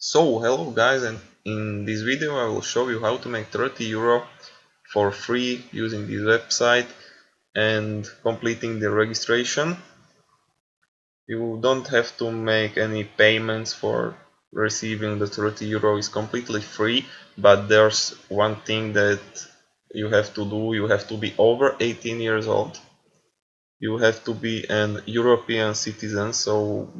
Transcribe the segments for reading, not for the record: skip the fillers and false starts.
So hello guys, and in this video I will show you how to make 30 euro for free using this website and completing the registration. You don't have to make any payments for receiving the 30 euro, is completely free, but there's one thing that you have to do. You have to be over 18 years old. You have to be an European citizen, so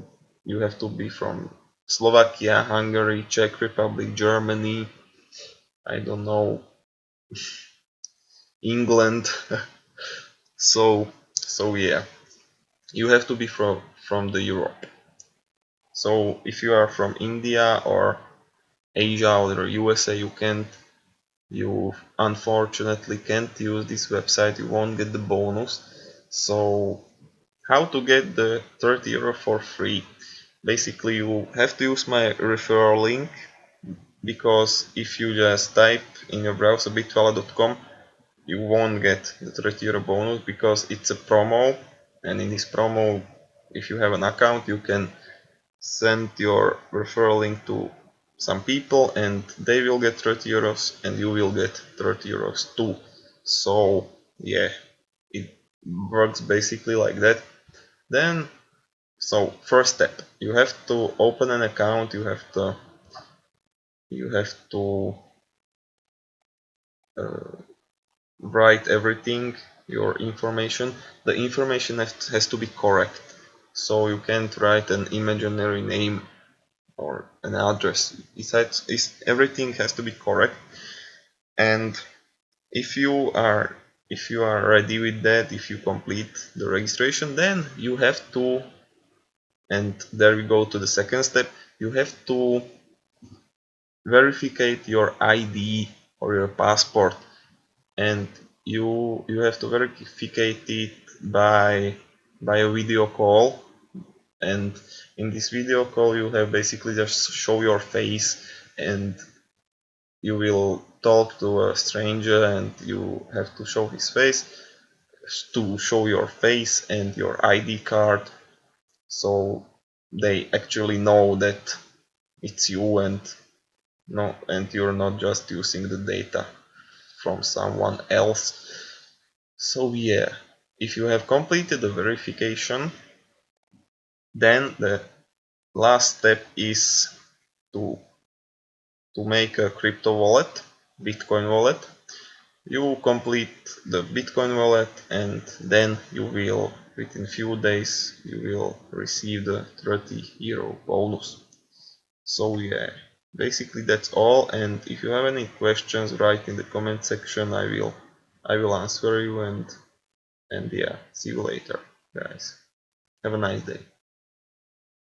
you have to be from Slovakia, Hungary, Czech Republic, Germany, I don't know, England. so yeah, you have to be from the Europe. So if you are from India or Asia or USA, you unfortunately can't use this website. You won't get the bonus. So how to get the 30 euro for free? Basically, you have to use my referral link, because if you just type in your browser bitwala.com, you won't get the 30 euro bonus because it's a promo, and in this promo, if you have an account, you can send your referral link to some people and they will get 30 euros and you will get 30 euros too. So yeah, it works basically like that. Then, so first step, you have to open an account. You have to uh, write everything, your information. The information has to be correct, so you can't write an imaginary name or an address. Everything has to be correct. And if you are if you are ready with that, if you complete the registration, then you have to, and there we go to the second step, you have to verify your ID or your passport, and you have to verify it by a video call. And in this video call you have basically just show your face, and you will talk to a stranger and you have to show his face, to show your face and your ID card, so they actually know that it's you, and no, and you're not just using the data from someone else. So yeah, if you have completed the verification, then the last step is to make a crypto wallet, Bitcoin wallet. You complete the Bitcoin wallet and then you will, within few days, you will receive the 30 euro bonus. So yeah, basically that's all, and if you have any questions, write in the comment section. I will answer you, and yeah, see you later, guys. Have a nice day.